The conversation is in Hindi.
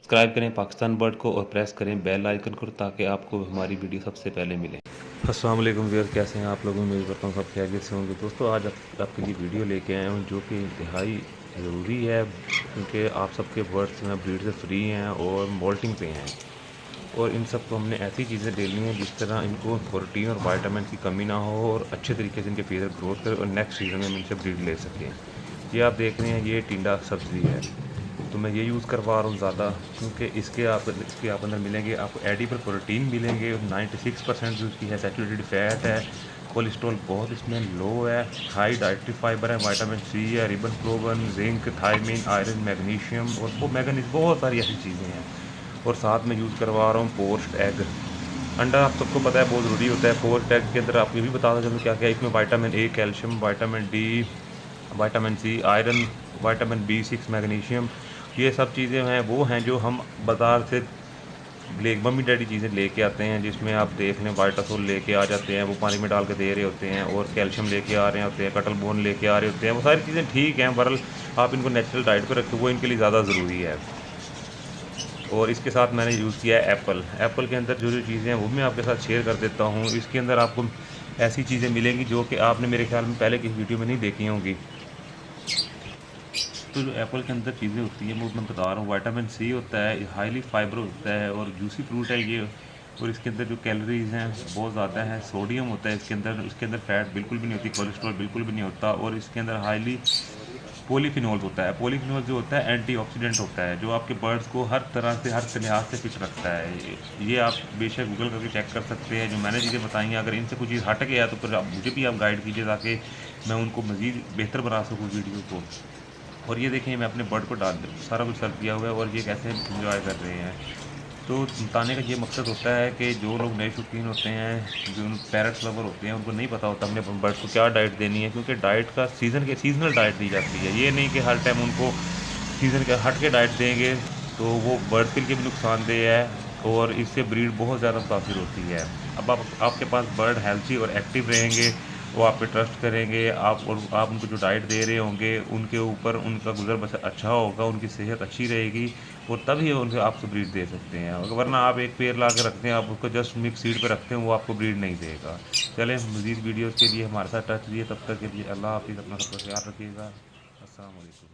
सब्सक्राइब करें पाकिस्तान बर्ड को और प्रेस करें बेल आइकन को ताकि आपको हमारी वीडियो सबसे पहले मिले। अस्सलाम वालेकुम व्यूअर्स, कैसे हैं आप लोग? उम्मीद करता हूँ सब खैरियत से होंगे। दोस्तों, आज आपके लिए वीडियो लेके आए हूँ जो कि इंतहाई ज़रूरी है क्योंकि आप सबके बर्ड्स में ब्रीड से फ्री हैं और मोल्टिंग पे हैं, और इन सब को हमने ऐसी चीज़ें देनी है जिस तरह इनको प्रोटीन और वाइटामिन की कमी ना हो और अच्छे तरीके से इनके फीडर ग्रोथ करें और नेक्स्ट सीज़न में हम इनसे ब्रीड ले सकें। ये आप देख रहे हैं, ये टिंडा सब्ज़ी है, तो मैं ये यूज़ करवा रहा हूँ ज़्यादा क्योंकि इसके आप अंदर मिलेंगे, आपको एडिबल प्रोटीन मिलेंगे। 96% जो इसकी है सैचुरेटेड फैट है, कोलेस्ट्रॉल बहुत इसमें लो है, हाई डाइटरी फाइबर है, विटामिन सी है, riboflavin, zinc, thiamine, iron, magnesium और वो मैगनीज, बहुत सारी ऐसी चीज़ें हैं। और साथ में यूज़ करवा रहा हूँ पोस्ट एग। अंडा आप सबको पता है बहुत ज़रूरी होता है। पोस्ट एग के अंदर आपको ये भी बता दें क्या क्या है इसमें: vitamin A, calcium, vitamin D, vitamin C, iron, vitamin B6, magnesium. ये सब चीज़ें हैं वो हैं जो हम बाज़ार से मम्मी डैडी चीज़ें लेके आते हैं, जिसमें आप देख लें वाइटासोल लेके आ जाते हैं, वो पानी में डाल के दे रहे होते हैं, और कैल्शियम लेके आ रहे होते हैं, कटल बोन लेके आ रहे होते हैं। वो सारी चीज़ें ठीक हैं, बहरहाल आप इनको नेचुरल डाइट पर रखें, वो इनके लिए ज़्यादा ज़रूरी है। और इसके साथ मैंने यूज़ किया है एप्पल के अंदर जो जो चीज़ें हैं वो भी मैं आपके साथ शेयर कर देता हूँ। इसके अंदर आपको ऐसी चीज़ें मिलेंगी जो कि आपने मेरे ख्याल में पहले किसी वीडियो में नहीं देखी होंगी। तो जो एप्पल के अंदर चीज़ें होती हैं वो मैं बता रहा हूँ। विटामिन सी होता है, हाईली फाइबर होता है और जूसी फ्रूट है ये। और इसके अंदर जो कैलोरीज़ हैं बहुत ज़्यादा है, सोडियम होता है इसके अंदर फैट बिल्कुल भी नहीं होती, कोलेस्ट्रॉल बिल्कुल भी नहीं होता, और इसके अंदर हाईली पॉलीफिनोल होता है। पॉलीफिनोल जो होता है एंटीऑक्सीडेंट होता है, जो आपके बर्ड्स को हर तरह से, हर लिहाज से फिट रखता है। ये आप बेशक गूगल करके चेक कर सकते हैं। जो मैंने चीज़ें बताई हैं, अगर इनसे कुछ चीज़ हट गया तो फिर मुझे भी आप गाइड कीजिए ताकि मैं उनको मज़ीद बेहतर बना सकूँ वीडियो को। और ये देखें, मैं अपने बर्ड को डाल सारा कुछ सर्व किया हुआ है और ये कैसे इंजॉय कर रहे हैं। तो बताने का ये मकसद होता है कि जो लोग नए शौकीन होते हैं, जो पैरट्स लवर होते हैं, उनको नहीं पता होता हमने बर्ड को क्या डाइट देनी है, क्योंकि डाइट का सीज़नल डाइट दी जाती है। ये नहीं कि हर टाइम उनको सीज़न के हट के डाइट देंगे तो वो बर्ड के लिए भी नुकसानदेह है और इससे ब्रीड बहुत ज़्यादा मुतासिर होती है। अब आपके पास बर्ड हेल्थी और एक्टिव रहेंगे, वो आप पे ट्रस्ट करेंगे, और आप उनको जो डाइट दे रहे होंगे उनके ऊपर उनका गुजर बसर अच्छा होगा, उनकी सेहत अच्छी रहेगी, और तभी उनसे आपको ब्रीड दे सकते हैं। वरना आप एक पेड़ ला के रखते हैं, आप उसको जस्ट मिक्स सीड पे रखते हैं, वो आपको ब्रीड नहीं देगा। चलें, मज़ीद वीडियोज़ के लिए हमारे साथ टच रहिए। तब तक के लिए अल्लाह हाफिज़, अपना सबका ख्याल रखिएगा। अस्सलाम वालेकुम।